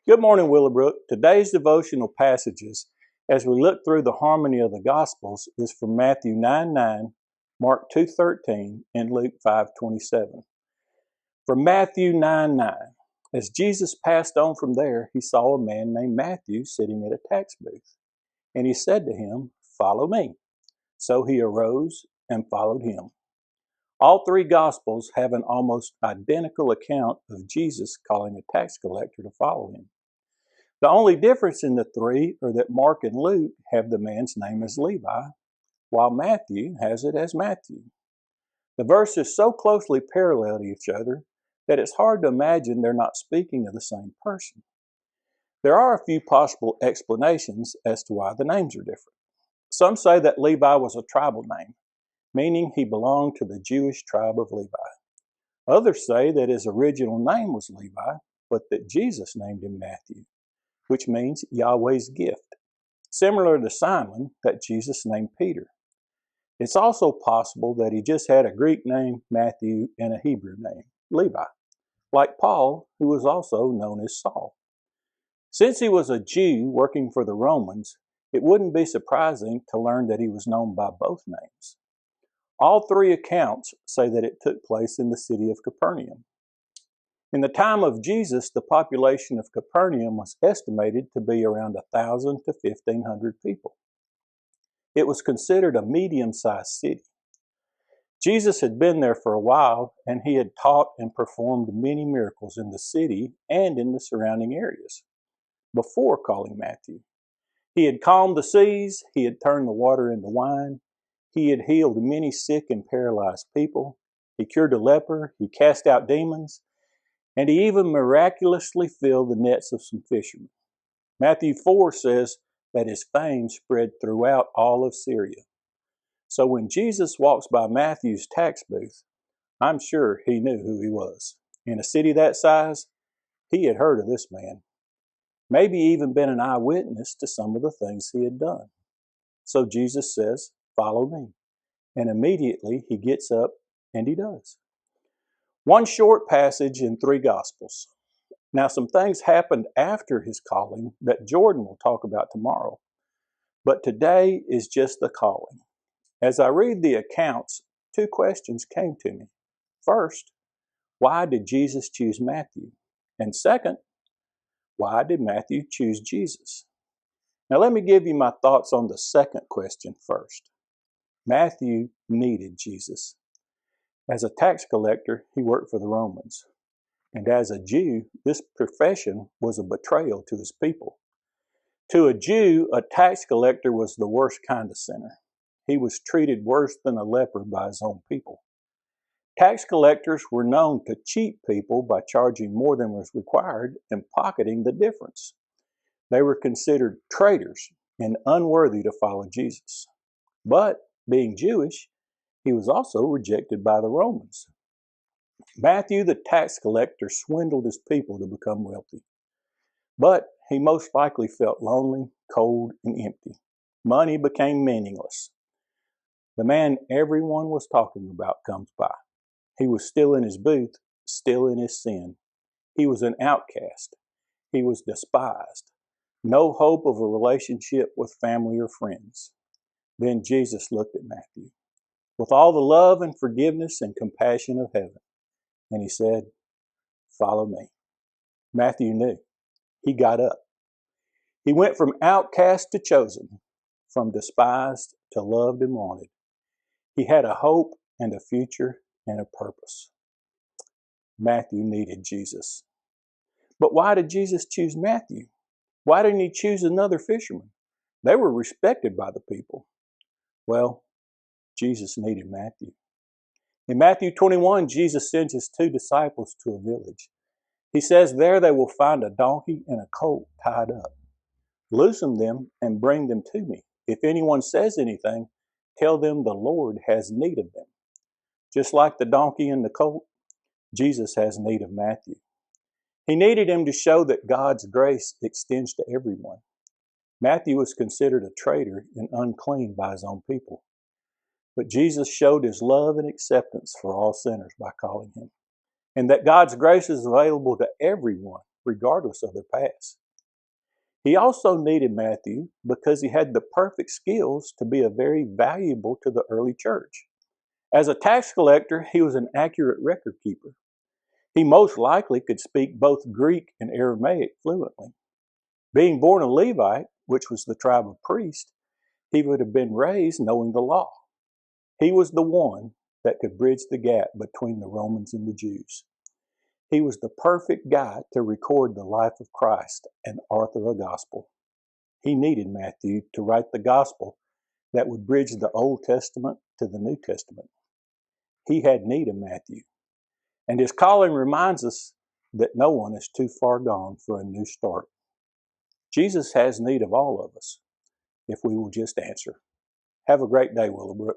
Good morning, Willowbrook. Today's devotional passages, as we look through the harmony of the Gospels, is from Matthew 9:9, Mark 2:13, and Luke 5:27. From Matthew 9:9, as Jesus passed on from there, he saw a man named Matthew sitting at a tax booth, and he said to him, "Follow me." So he arose and followed him. All three Gospels have an almost identical account of Jesus calling a tax collector to follow him. The only difference in the three are that Mark and Luke have the man's name as Levi, while Matthew has it as Matthew. The verses so closely parallel each other that it's hard to imagine they're not speaking of the same person. There are a few possible explanations as to why the names are different. Some say that Levi was a tribal name, meaning he belonged to the Jewish tribe of Levi. Others say that his original name was Levi, but that Jesus named him Matthew, which means Yahweh's gift, similar to Simon that Jesus named Peter. It's also possible that he just had a Greek name, Matthew, and a Hebrew name, Levi, like Paul, who was also known as Saul. Since he was a Jew working for the Romans, it wouldn't be surprising to learn that he was known by both names. All three accounts say that it took place in the city of Capernaum. In the time of Jesus, the population of Capernaum was estimated to be around 1,000 to 1,500 people. It was considered a medium-sized city. Jesus had been there for a while, and he had taught and performed many miracles in the city and in the surrounding areas before calling Matthew. He had calmed the seas, he had turned the water into wine, he had healed many sick and paralyzed people, he cured a leper, he cast out demons, and he even miraculously filled the nets of some fishermen. Matthew 4 says that his fame spread throughout all of Syria. So when Jesus walks by Matthew's tax booth, I'm sure he knew who he was. In a city that size, he had heard of this man, maybe even been an eyewitness to some of the things he had done. So Jesus says, "Follow me." And immediately he gets up and he does. One short passage in three Gospels. Now, some things happened after his calling that Jordan will talk about tomorrow, but today is just the calling. As I read the accounts, two questions came to me. First, why did Jesus choose Matthew? And second, why did Matthew choose Jesus? Now, let me give you my thoughts on the second question first. Matthew needed Jesus. As a tax collector, he worked for the Romans. And as a Jew, this profession was a betrayal to his people. To a Jew, a tax collector was the worst kind of sinner. He was treated worse than a leper by his own people. Tax collectors were known to cheat people by charging more than was required and pocketing the difference. They were considered traitors and unworthy to follow Jesus. But being Jewish, he was also rejected by the Romans. Matthew, the tax collector, swindled his people to become wealthy. But he most likely felt lonely, cold, and empty. Money became meaningless. The man everyone was talking about comes by. He was still in his booth, still in his sin. He was an outcast. He was despised. No hope of a relationship with family or friends. Then Jesus looked at Matthew with all the love and forgiveness and compassion of heaven. And he said, "Follow me." Matthew knew. He got up. He went from outcast to chosen, from despised to loved and wanted. He had a hope and a future and a purpose. Matthew needed Jesus. But why did Jesus choose Matthew? Why didn't he choose another fisherman? They were respected by the people. Well, Jesus needed Matthew. In Matthew 21, Jesus sends his two disciples to a village. He says there they will find a donkey and a colt tied up. Loosen them and bring them to me. If anyone says anything, tell them the Lord has need of them. Just like the donkey and the colt, Jesus has need of Matthew. He needed him to show that God's grace extends to everyone. Matthew was considered a traitor and unclean by his own people. But Jesus showed his love and acceptance for all sinners by calling him, and that God's grace is available to everyone regardless of their past. He also needed Matthew because he had the perfect skills to be very valuable to the early church. As a tax collector, he was an accurate record keeper. He most likely could speak both Greek and Aramaic fluently. Being born a Levite, which was the tribe of priests, he would have been raised knowing the law. He was the one that could bridge the gap between the Romans and the Jews. He was the perfect guy to record the life of Christ and author a gospel. He needed Matthew to write the gospel that would bridge the Old Testament to the New Testament. He had need of Matthew. And his calling reminds us that no one is too far gone for a new start. Jesus has need of all of us if we will just answer. Have a great day, Willowbrook.